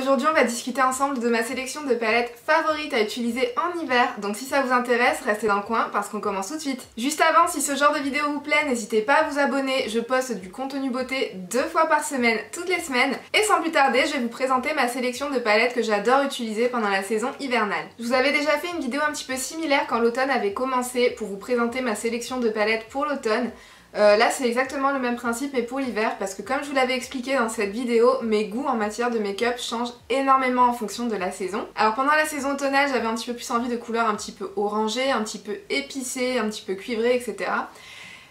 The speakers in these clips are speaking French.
Aujourd'hui on va discuter ensemble de ma sélection de palettes favorites à utiliser en hiver, donc si ça vous intéresse, restez dans le coin parce qu'on commence tout de suite. Juste avant, si ce genre de vidéo vous plaît, n'hésitez pas à vous abonner, je poste du contenu beauté 2 fois par semaine, toutes les semaines. Et sans plus tarder, je vais vous présenter ma sélection de palettes que j'adore utiliser pendant la saison hivernale. Je vous avais déjà fait une vidéo un petit peu similaire quand l'automne avait commencé pour vous présenter ma sélection de palettes pour l'automne. Là c'est exactement le même principe mais pour l'hiver parce que comme je vous l'avais expliqué dans cette vidéo, mes goûts en matière de make-up changent énormément en fonction de la saison. Alors pendant la saison automnale j'avais un petit peu plus envie de couleurs un petit peu orangées, un petit peu épicées, un petit peu cuivrées, etc.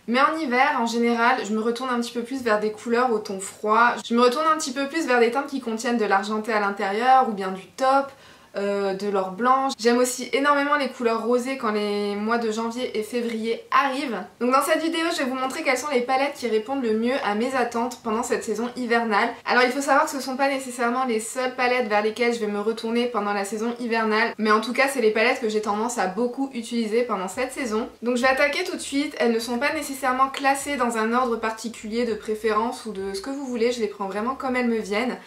Mais en hiver, en général, je me retourne un petit peu plus vers des couleurs au ton froid. Je me retourne un petit peu plus vers des teintes qui contiennent de l'argenté à l'intérieur ou bien du taupe. De l'or blanche. J'aime aussi énormément les couleurs rosées quand les mois de janvier et février arrivent. Donc dans cette vidéo, je vais vous montrer quelles sont les palettes qui répondent le mieux à mes attentes pendant cette saison hivernale. Alors il faut savoir que ce ne sont pas nécessairement les seules palettes vers lesquelles je vais me retourner pendant la saison hivernale, mais en tout cas c'est les palettes que j'ai tendance à beaucoup utiliser pendant cette saison. Donc je vais attaquer tout de suite. Elles ne sont pas nécessairement classées dans un ordre particulier de préférence ou de ce que vous voulez, je les prends vraiment comme elles me viennent.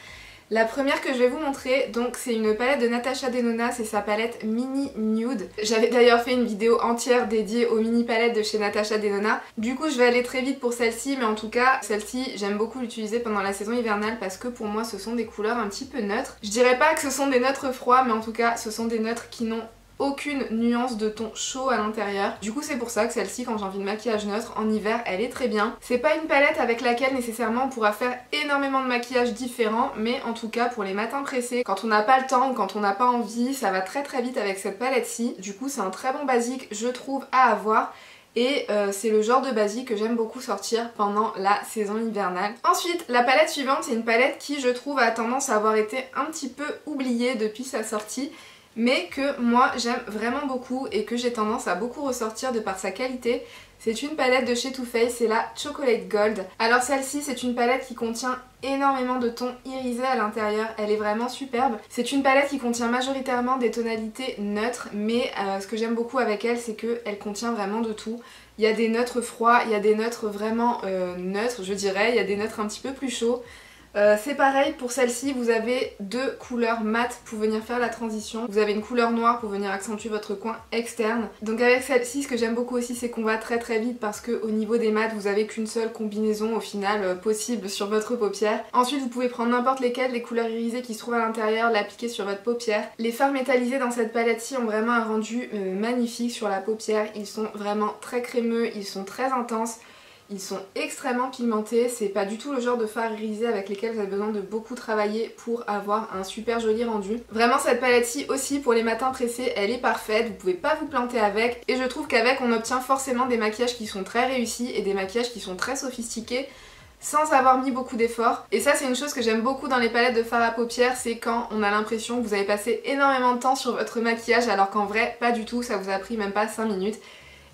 La première que je vais vous montrer, donc c'est une palette de Natasha Denona, c'est sa palette Mini Nude. J'avais d'ailleurs fait une vidéo entière dédiée aux mini palettes de chez Natasha Denona. Du coup je vais aller très vite pour celle-ci, mais en tout cas celle-ci j'aime beaucoup l'utiliser pendant la saison hivernale parce que pour moi ce sont des couleurs un petit peu neutres. Je dirais pas que ce sont des neutres froids, mais en tout cas ce sont des neutres qui n'ont aucune nuance de ton chaud à l'intérieur. Du coup c'est pour ça que celle-ci, quand j'ai envie de maquillage neutre en hiver, elle est très bien. C'est pas une palette avec laquelle nécessairement on pourra faire énormément de maquillage différents, mais en tout cas pour les matins pressés, quand on n'a pas le temps ou quand on n'a pas envie, ça va très vite avec cette palette-ci. Du coup c'est un très bon basique je trouve à avoir. Et c'est le genre de basique que j'aime beaucoup sortir pendant la saison hivernale. Ensuite, la palette suivante, c'est une palette qui je trouve a tendance à avoir été un petit peu oubliée depuis sa sortie, mais que moi j'aime vraiment beaucoup et que j'ai tendance à beaucoup ressortir de par sa qualité. C'est une palette de chez Too Faced, c'est la Chocolate Gold. Alors celle-ci c'est une palette qui contient énormément de tons irisés à l'intérieur, elle est vraiment superbe. C'est une palette qui contient majoritairement des tonalités neutres, mais ce que j'aime beaucoup avec elle c'est qu'elle contient vraiment de tout. Il y a des neutres froids, il y a des neutres vraiment neutres je dirais, il y a des neutres un petit peu plus chauds. C'est pareil pour celle-ci, vous avez deux couleurs mat pour venir faire la transition. Vous avez une couleur noire pour venir accentuer votre coin externe. Donc avec celle-ci, ce que j'aime beaucoup aussi, c'est qu'on va très vite parce qu'au niveau des mats, vous avez qu'une seule combinaison au final possible sur votre paupière. Ensuite, vous pouvez prendre n'importe lesquelles des couleurs irisées qui se trouvent à l'intérieur, l'appliquer sur votre paupière. Les fards métallisés dans cette palette-ci ont vraiment un rendu magnifique sur la paupière. Ils sont vraiment très crémeux, ils sont très intenses. Ils sont extrêmement pigmentés, c'est pas du tout le genre de fard irisé avec lesquels vous avez besoin de beaucoup travailler pour avoir un super joli rendu. Vraiment cette palette-ci aussi pour les matins pressés, elle est parfaite, vous pouvez pas vous planter avec. Et je trouve qu'avec on obtient forcément des maquillages qui sont très réussis et des maquillages qui sont très sophistiqués sans avoir mis beaucoup d'efforts. Et ça c'est une chose que j'aime beaucoup dans les palettes de fard à paupières, c'est quand on a l'impression que vous avez passé énormément de temps sur votre maquillage alors qu'en vrai pas du tout, ça vous a pris même pas 5 minutes.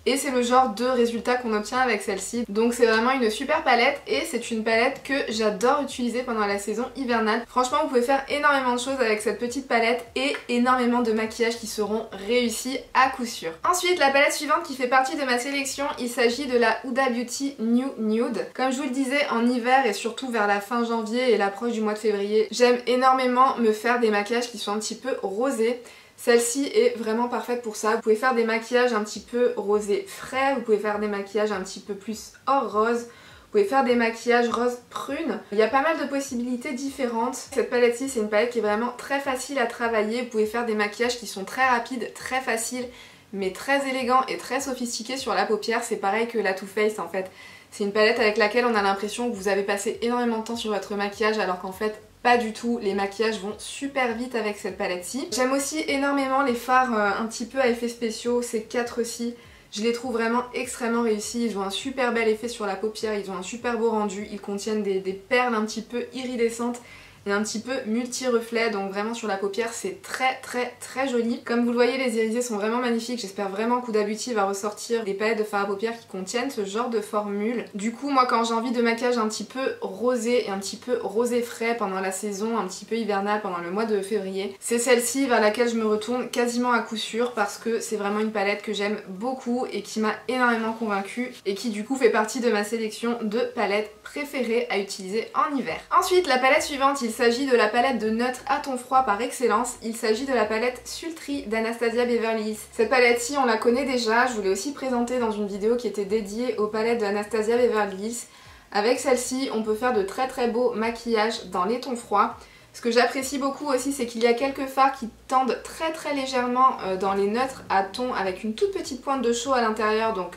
Et c'est le genre de résultat qu'on obtient avec celle-ci. Donc c'est vraiment une super palette et c'est une palette que j'adore utiliser pendant la saison hivernale. Franchement vous pouvez faire énormément de choses avec cette petite palette et énormément de maquillages qui seront réussis à coup sûr. Ensuite la palette suivante qui fait partie de ma sélection, il s'agit de la Huda Beauty New Nude. Comme je vous le disais, en hiver et surtout vers la fin janvier et l'approche du mois de février, j'aime énormément me faire des maquillages qui sont un petit peu rosés. Celle-ci est vraiment parfaite pour ça. Vous pouvez faire des maquillages un petit peu rosé frais, vous pouvez faire des maquillages un petit peu plus hors rose, vous pouvez faire des maquillages rose prune. Il y a pas mal de possibilités différentes. Cette palette-ci c'est une palette qui est vraiment très facile à travailler. Vous pouvez faire des maquillages qui sont très rapides, très faciles, mais très élégants et très sophistiqués sur la paupière. C'est pareil que la Too Faced en fait. C'est une palette avec laquelle on a l'impression que vous avez passé énormément de temps sur votre maquillage alors qu'en fait pas du tout, les maquillages vont super vite avec cette palette-ci. J'aime aussi énormément les fards un petit peu à effets spéciaux, ces 4-ci. Je les trouve vraiment extrêmement réussis, ils ont un super bel effet sur la paupière, ils ont un super beau rendu, ils contiennent des perles un petit peu iridescentes et un petit peu multi-reflet, donc vraiment sur la paupière c'est très joli. Comme vous le voyez, les irisés sont vraiment magnifiques, j'espère vraiment qu'Huda Beauty va ressortir des palettes de fard à paupières qui contiennent ce genre de formule. Du coup moi quand j'ai envie de maquillage un petit peu rosé et un petit peu rosé frais pendant la saison un petit peu hivernale, pendant le mois de février, c'est celle-ci vers laquelle je me retourne quasiment à coup sûr parce que c'est vraiment une palette que j'aime beaucoup et qui m'a énormément convaincue et qui du coup fait partie de ma sélection de palettes préférées à utiliser en hiver. Ensuite la palette suivante, il s'agit de la palette de neutres à ton froid par excellence. Il s'agit de la palette Sultry d'Anastasia Beverly Hills. Cette palette-ci, on la connaît déjà, je vous l'ai aussi présentée dans une vidéo qui était dédiée aux palettes de Anastasia Beverly Hills. Avec celle-ci, on peut faire de très beaux maquillages dans les tons froids. Ce que j'apprécie beaucoup aussi, c'est qu'il y a quelques fards qui tendent très légèrement dans les neutres à ton avec une toute petite pointe de chaud à l'intérieur. Donc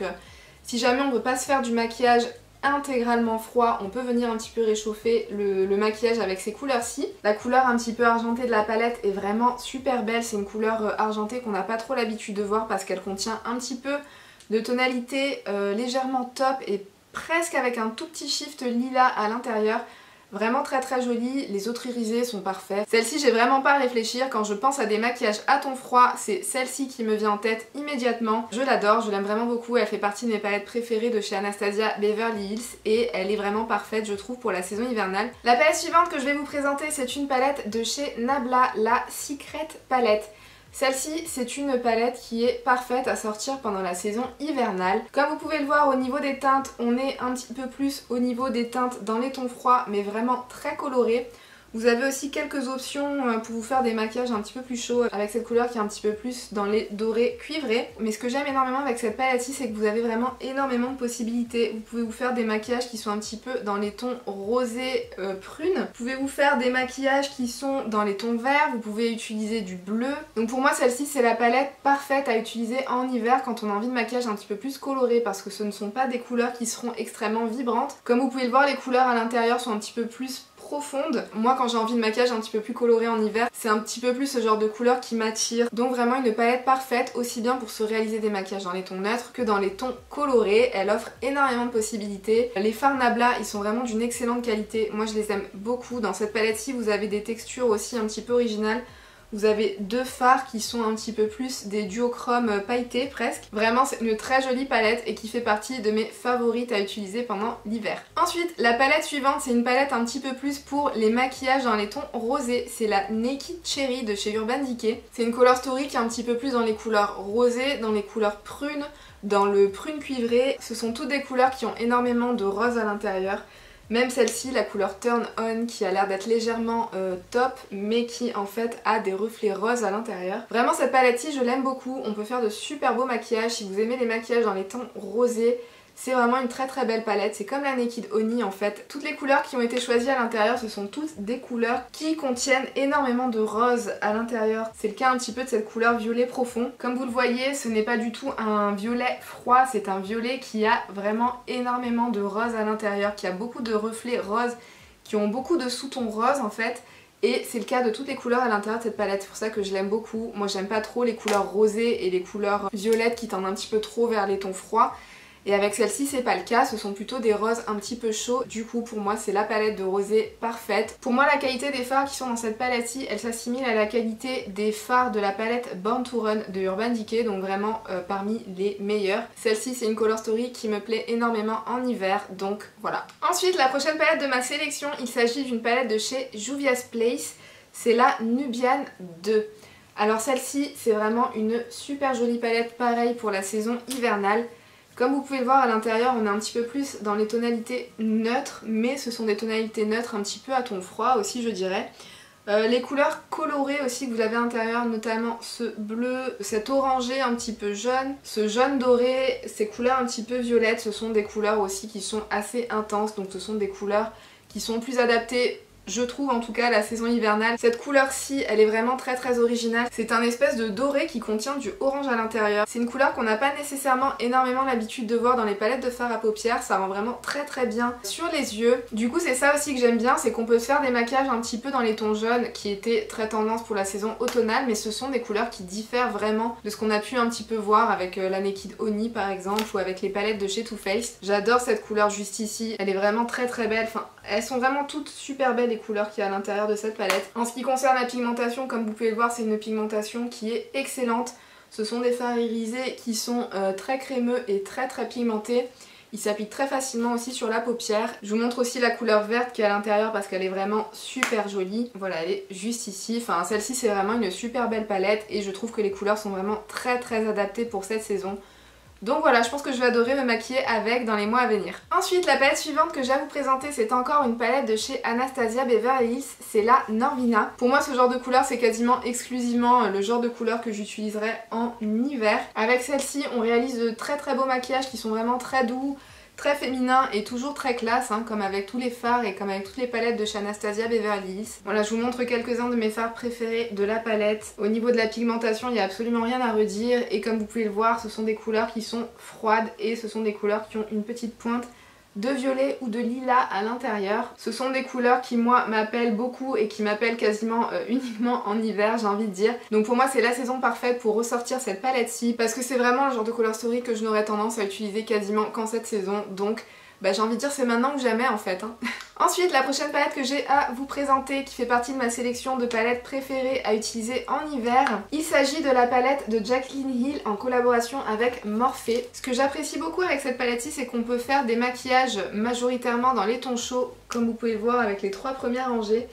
si jamais on ne veut pas se faire du maquillage intégralement froid, on peut venir un petit peu réchauffer le maquillage avec ces couleurs-ci. La couleur un petit peu argentée de la palette est vraiment super belle. C'est une couleur argentée qu'on n'a pas trop l'habitude de voir parce qu'elle contient un petit peu de tonalité légèrement top et presque avec un tout petit shift lilas à l'intérieur. Vraiment très jolie, les autres irisés sont parfaits. Celle-ci, j'ai vraiment pas à réfléchir, quand je pense à des maquillages à ton froid, c'est celle-ci qui me vient en tête immédiatement. Je l'adore, je l'aime vraiment beaucoup, elle fait partie de mes palettes préférées de chez Anastasia Beverly Hills et elle est vraiment parfaite je trouve pour la saison hivernale. La palette suivante que je vais vous présenter, c'est une palette de chez Nabla, la Secret Palette. Celle-ci, c'est une palette qui est parfaite à sortir pendant la saison hivernale. Comme vous pouvez le voir au niveau des teintes, on est un petit peu plus au niveau des teintes dans les tons froids, mais vraiment très colorés. Vous avez aussi quelques options pour vous faire des maquillages un petit peu plus chauds avec cette couleur qui est un petit peu plus dans les dorés cuivrés. Mais ce que j'aime énormément avec cette palette-ci, c'est que vous avez vraiment énormément de possibilités. Vous pouvez vous faire des maquillages qui sont un petit peu dans les tons rosés prunes. Vous pouvez vous faire des maquillages qui sont dans les tons verts. Vous pouvez utiliser du bleu. Donc pour moi, celle-ci, c'est la palette parfaite à utiliser en hiver quand on a envie de maquillage un petit peu plus coloré parce que ce ne sont pas des couleurs qui seront extrêmement vibrantes. Comme vous pouvez le voir, les couleurs à l'intérieur sont un petit peu plus profonde. Moi quand j'ai envie de maquillage un petit peu plus coloré en hiver, c'est un petit peu plus ce genre de couleur qui m'attire. Donc vraiment une palette parfaite aussi bien pour se réaliser des maquillages dans les tons neutres que dans les tons colorés. Elle offre énormément de possibilités. Les fards Nabla, ils sont vraiment d'une excellente qualité. Moi je les aime beaucoup. Dans cette palette-ci, vous avez des textures aussi un petit peu originales. Vous avez deux fards qui sont un petit peu plus des duochromes pailletés presque. Vraiment c'est une très jolie palette et qui fait partie de mes favorites à utiliser pendant l'hiver. Ensuite la palette suivante, c'est une palette un petit peu plus pour les maquillages dans les tons rosés. C'est la Naked Cherry de chez Urban Decay. C'est une color story qui est un petit peu plus dans les couleurs rosées, dans les couleurs prunes, dans le prune cuivré. Ce sont toutes des couleurs qui ont énormément de rose à l'intérieur. Même celle-ci, la couleur Turn On, qui a l'air d'être légèrement top, mais qui en fait a des reflets roses à l'intérieur. Vraiment cette palette-ci, je l'aime beaucoup. On peut faire de super beaux maquillages. Si vous aimez les maquillages dans les tons rosés, c'est vraiment une très belle palette. C'est comme la Naked Honey en fait. Toutes les couleurs qui ont été choisies à l'intérieur, ce sont toutes des couleurs qui contiennent énormément de rose à l'intérieur. C'est le cas un petit peu de cette couleur violet profond. Comme vous le voyez, ce n'est pas du tout un violet froid, c'est un violet qui a vraiment énormément de rose à l'intérieur, qui a beaucoup de reflets roses, qui ont beaucoup de sous-tons roses en fait. Et c'est le cas de toutes les couleurs à l'intérieur de cette palette, c'est pour ça que je l'aime beaucoup. Moi j'aime pas trop les couleurs rosées et les couleurs violettes qui tendent un petit peu trop vers les tons froids. Et avec celle-ci c'est pas le cas, ce sont plutôt des roses un petit peu chauds. Du coup pour moi c'est la palette de rosé parfaite. Pour moi la qualité des fards qui sont dans cette palette-ci, elle s'assimile à la qualité des fards de la palette Born to Run de Urban Decay, donc vraiment parmi les meilleurs. Celle-ci c'est une color story qui me plaît énormément en hiver, donc voilà. Ensuite la prochaine palette de ma sélection, il s'agit d'une palette de chez Juvia's Place, c'est la Nubian 2. Alors celle-ci c'est vraiment une super jolie palette, pareil pour la saison hivernale. Comme vous pouvez le voir à l'intérieur, on est un petit peu plus dans les tonalités neutres, mais ce sont des tonalités neutres un petit peu à ton froid aussi je dirais. Les couleurs colorées aussi que vous avez à l'intérieur, notamment ce bleu, cet orangé un petit peu jaune, ce jaune doré, ces couleurs un petit peu violettes, ce sont des couleurs aussi qui sont assez intenses, donc ce sont des couleurs qui sont plus adaptées, je trouve en tout cas, la saison hivernale. Cette couleur-ci, elle est vraiment très originale. C'est un espèce de doré qui contient du orange à l'intérieur. C'est une couleur qu'on n'a pas nécessairement énormément l'habitude de voir dans les palettes de fard à paupières. Ça rend vraiment très bien sur les yeux. Du coup c'est ça aussi que j'aime bien, c'est qu'on peut se faire des maquillages un petit peu dans les tons jaunes qui étaient très tendance pour la saison automnale, mais ce sont des couleurs qui diffèrent vraiment de ce qu'on a pu un petit peu voir avec la Naked Honey par exemple, ou avec les palettes de chez Too Faced. J'adore cette couleur juste ici, elle est vraiment très belle. Enfin, elles sont vraiment toutes super belles les couleurs qu'il y a à l'intérieur de cette palette. En ce qui concerne la pigmentation, comme vous pouvez le voir, c'est une pigmentation qui est excellente. Ce sont des fards irisés qui sont très crémeux et très pigmentés. Ils s'appliquent très facilement aussi sur la paupière. Je vous montre aussi la couleur verte qui est à l'intérieur parce qu'elle est vraiment super jolie. Voilà, elle est juste ici. Enfin, celle-ci c'est vraiment une super belle palette et je trouve que les couleurs sont vraiment très adaptées pour cette saison. Donc voilà, je pense que je vais adorer me maquiller avec dans les mois à venir. Ensuite, la palette suivante que j'ai à vous présenter, c'est encore une palette de chez Anastasia Beverly Hills, c'est la Norvina. Pour moi, ce genre de couleur, c'est quasiment exclusivement le genre de couleur que j'utiliserai en hiver. Avec celle-ci, on réalise de très très beaux maquillages qui sont vraiment très doux, très féminin et toujours très classe, hein, comme avec tous les fards et comme avec toutes les palettes de chez Anastasia Beverly Hills. Voilà, je vous montre quelques-uns de mes fards préférés de la palette. Au niveau de la pigmentation, il n'y a absolument rien à redire et comme vous pouvez le voir, ce sont des couleurs qui sont froides et ce sont des couleurs qui ont une petite pointe de violet ou de lilas à l'intérieur. Ce sont des couleurs qui moi m'appellent beaucoup et qui m'appellent quasiment uniquement en hiver, j'ai envie de dire. Donc pour moi c'est la saison parfaite pour ressortir cette palette-ci parce que c'est vraiment le genre de colostory que je n'aurais tendance à utiliser quasiment qu'en cette saison. Donc j'ai envie de dire c'est maintenant ou jamais en fait. Hein. Ensuite, la prochaine palette que j'ai à vous présenter, qui fait partie de ma sélection de palettes préférées à utiliser en hiver, il s'agit de la palette de Jaclyn Hill en collaboration avec Morphe. Ce que j'apprécie beaucoup avec cette palette-ci, c'est qu'on peut faire des maquillages majoritairement dans les tons chauds, comme vous pouvez le voir avec les 3 premières rangées.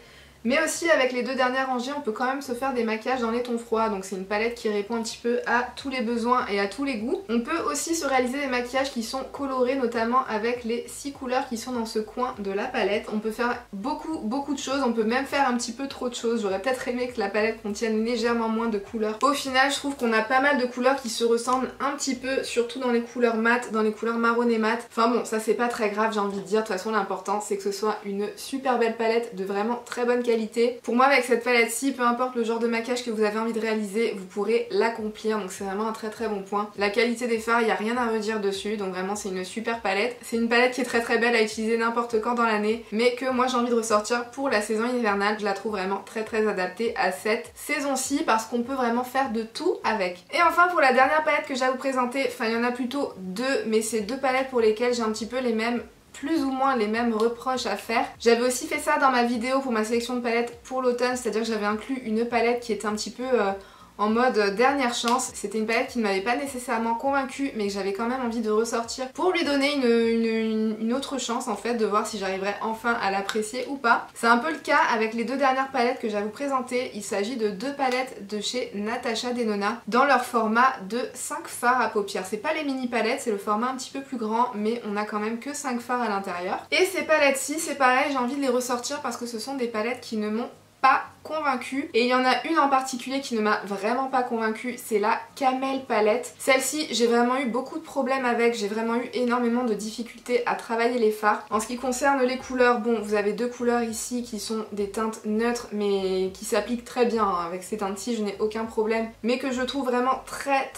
Mais aussi avec les 2 dernières rangées, on peut quand même se faire des maquillages dans les tons froids. Donc c'est une palette qui répond un petit peu à tous les besoins et à tous les goûts. On peut aussi se réaliser des maquillages qui sont colorés, notamment avec les 6 couleurs qui sont dans ce coin de la palette. On peut faire beaucoup de choses, on peut même faire un petit peu trop de choses. J'aurais peut-être aimé que la palette contienne légèrement moins de couleurs. Au final, je trouve qu'on a pas mal de couleurs qui se ressemblent un petit peu, surtout dans les couleurs mat, dans les couleurs marron et mat. Enfin bon, ça c'est pas très grave, j'ai envie de dire. De toute façon, l'important c'est que ce soit une super belle palette de vraiment très bonne qualité. Pour moi, avec cette palette-ci, peu importe le genre de maquillage que vous avez envie de réaliser, vous pourrez l'accomplir, donc c'est vraiment un très bon point. La qualité des fards, il n'y a rien à redire dessus, donc vraiment c'est une super palette. C'est une palette qui est très belle à utiliser n'importe quand dans l'année, mais que moi j'ai envie de ressortir pour la saison hivernale. Je la trouve vraiment très adaptée à cette saison-ci parce qu'on peut vraiment faire de tout avec. Et enfin, pour la dernière palette que j'ai à vous présenter, enfin il y en a plutôt 2, mais c'est 2 palettes pour lesquelles j'ai un petit peu plus ou moins les mêmes reproches à faire. J'avais aussi fait ça dans ma vidéo pour ma sélection de palettes pour l'automne, c'est-à-dire que j'avais inclus une palette qui était un petit peu en mode dernière chance. C'était une palette qui ne m'avait pas nécessairement convaincue mais que j'avais quand même envie de ressortir pour lui donner une autre chance en fait, de voir si j'arriverais enfin à l'apprécier ou pas. C'est un peu le cas avec les 2 dernières palettes que j'ai à vous présenter. Il s'agit de 2 palettes de chez Natasha Denona dans leur format de 5 fards à paupières. C'est pas les mini palettes, c'est le format un petit peu plus grand, mais on a quand même que 5 fards à l'intérieur. Et ces palettes-ci, c'est pareil, j'ai envie de les ressortir parce que ce sont des palettes qui ne m'ont pas convaincue. Et il y en a une en particulier qui ne m'a vraiment pas convaincue, c'est la Camel Palette. Celle-ci, j'ai vraiment eu beaucoup de problèmes avec, j'ai vraiment eu énormément de difficultés à travailler les fards. En ce qui concerne les couleurs, bon, vous avez 2 couleurs ici qui sont des teintes neutres mais qui s'appliquent très bien, hein. Avec ces teintes-ci, je n'ai aucun problème, mais que je trouve vraiment très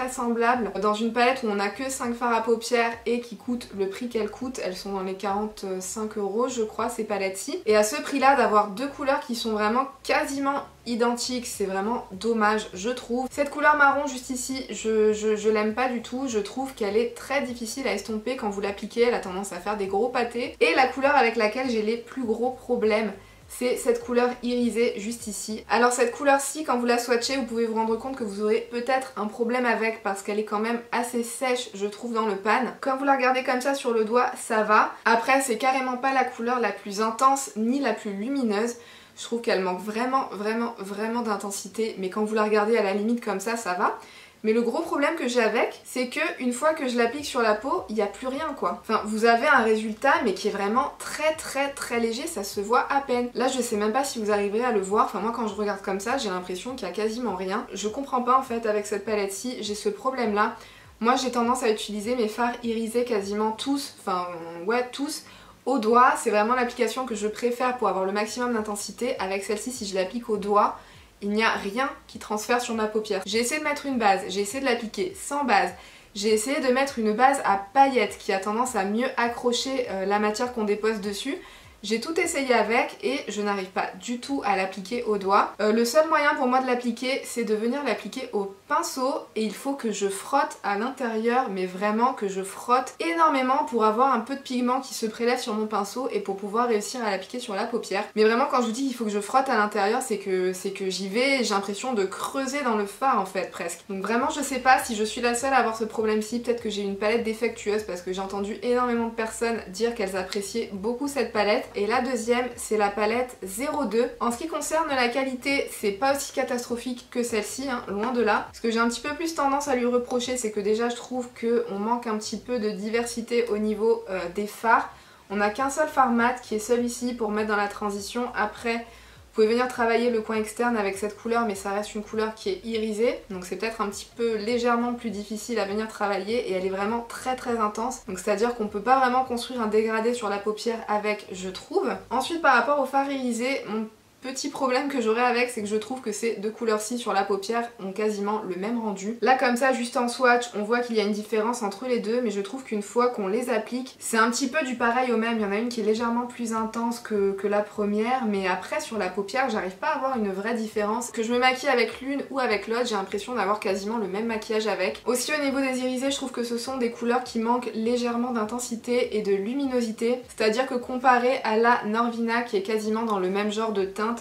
semblables. Dans une palette où on n'a que 5 fards à paupières et qui coûtent le prix qu'elles coûtent, elles sont dans les 45 € je crois, ces palettes-ci. Et à ce prix-là, d'avoir 2 couleurs qui sont vraiment quasiment identiques, c'est vraiment dommage je trouve. Cette couleur marron juste ici, je l'aime pas du tout, je trouve qu'elle est très difficile à estomper quand vous l'appliquez, elle a tendance à faire des gros pâtés. Et la couleur avec laquelle j'ai les plus gros problèmes, c'est cette couleur irisée juste ici. Alors cette couleur-ci, quand vous la swatchez, vous pouvez vous rendre compte que vous aurez peut-être un problème avec parce qu'elle est quand même assez sèche, je trouve, dans le pan. Quand vous la regardez comme ça sur le doigt, ça va. Après, c'est carrément pas la couleur la plus intense ni la plus lumineuse. Je trouve qu'elle manque vraiment d'intensité, mais quand vous la regardez à la limite comme ça va. Mais le gros problème que j'ai avec, c'est que une fois que je l'applique sur la peau, il n'y a plus rien quoi. Enfin, vous avez un résultat mais qui est vraiment très léger, ça se voit à peine. Là, je sais même pas si vous arriverez à le voir. Enfin, moi quand je regarde comme ça, j'ai l'impression qu'il y a quasiment rien. Je comprends pas en fait avec cette palette-ci, j'ai ce problème là. Moi, j'ai tendance à utiliser mes fards irisés quasiment tous, enfin ouais tous, au doigt. C'est vraiment l'application que je préfère pour avoir le maximum d'intensité. Avec celle-ci, si je l'applique au doigt, il n'y a rien qui transfère sur ma paupière. J'ai essayé de mettre une base, j'ai essayé de l'appliquer sans base, j'ai essayé de mettre une base à paillettes qui a tendance à mieux accrocher la matière qu'on dépose dessus. J'ai tout essayé avec et je n'arrive pas du tout à l'appliquer au doigt. Le seul moyen pour moi de l'appliquer, c'est de venir l'appliquer au pinceau et il faut que je frotte à l'intérieur, mais vraiment que je frotte énormément pour avoir un peu de pigment qui se prélève sur mon pinceau et pour pouvoir réussir à l'appliquer sur la paupière. Mais vraiment quand je vous dis qu'il faut que je frotte à l'intérieur, c'est que j'y vais, j'ai l'impression de creuser dans le fard en fait presque. Donc vraiment je sais pas si je suis la seule à avoir ce problème-ci, peut-être que j'ai une palette défectueuse parce que j'ai entendu énormément de personnes dire qu'elles appréciaient beaucoup cette palette. et la deuxième c'est la palette 02. En ce qui concerne la qualité, c'est pas aussi catastrophique que celle-ci, hein, loin de là. Ce que j'ai un petit peu plus tendance à lui reprocher, c'est que déjà je trouve qu'on manque un petit peu de diversité au niveau des fards. On n'a qu'un seul fard mat qui est celui-ci pour mettre dans la transition. Après, vous pouvez venir travailler le coin externe avec cette couleur, mais ça reste une couleur qui est irisée. Donc c'est peut-être un petit peu légèrement plus difficile à venir travailler et elle est vraiment très très intense. Donc c'est-à-dire qu'on peut pas vraiment construire un dégradé sur la paupière avec, je trouve. Ensuite par rapport au fard irisé, mon petit problème que j'aurais avec, c'est que je trouve que ces deux couleurs-ci sur la paupière ont quasiment le même rendu. Là comme ça, juste en swatch, on voit qu'il y a une différence entre les deux, mais je trouve qu'une fois qu'on les applique, c'est un petit peu du pareil au même. Il y en a une qui est légèrement plus intense que la première, mais après sur la paupière, j'arrive pas à avoir une vraie différence. Que je me maquille avec l'une ou avec l'autre, j'ai l'impression d'avoir quasiment le même maquillage avec. Aussi au niveau des irisés, je trouve que ce sont des couleurs qui manquent légèrement d'intensité et de luminosité, c'est-à-dire que comparé à la Norvina qui est quasiment dans le même genre de teinte,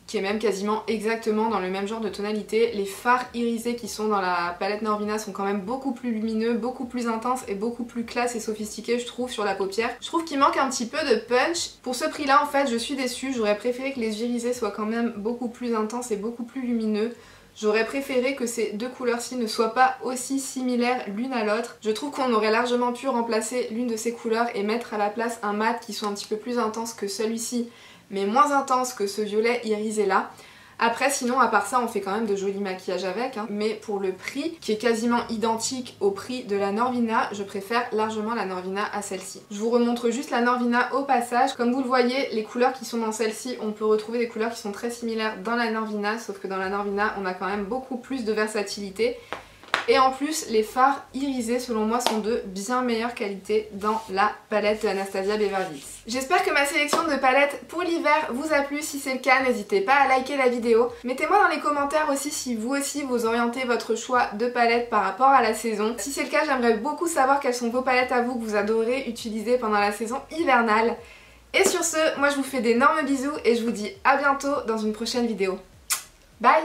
qui est même quasiment exactement dans le même genre de tonalité, les fards irisés qui sont dans la palette Norvina sont quand même beaucoup plus lumineux, beaucoup plus intenses et beaucoup plus classe et sophistiqués, je trouve, sur la paupière. Je trouve qu'il manque un petit peu de punch. Pour ce prix là en fait je suis déçue, j'aurais préféré que les irisés soient quand même beaucoup plus intenses et beaucoup plus lumineux. J'aurais préféré que ces deux couleurs-ci ne soient pas aussi similaires l'une à l'autre. Je trouve qu'on aurait largement pu remplacer l'une de ces couleurs et mettre à la place un mat qui soit un petit peu plus intense que celui-ci, mais moins intense que ce violet irisé là. Après sinon à part ça on fait quand même de jolis maquillages avec, hein. Mais pour le prix qui est quasiment identique au prix de la Norvina, je préfère largement la Norvina à celle-ci. Je vous remontre juste la Norvina au passage. Comme vous le voyez, les couleurs qui sont dans celle-ci, on peut retrouver des couleurs qui sont très similaires dans la Norvina, sauf que dans la Norvina on a quand même beaucoup plus de versatilité. Et en plus, les fards irisés, selon moi, sont de bien meilleure qualité dans la palette de Anastasia Beverly Hills. J'espère que ma sélection de palettes pour l'hiver vous a plu. Si c'est le cas, n'hésitez pas à liker la vidéo. Mettez-moi dans les commentaires aussi si vous aussi vous orientez votre choix de palette par rapport à la saison. Si c'est le cas, j'aimerais beaucoup savoir quelles sont vos palettes à vous que vous adorez utiliser pendant la saison hivernale. Et sur ce, moi je vous fais d'énormes bisous et je vous dis à bientôt dans une prochaine vidéo. Bye!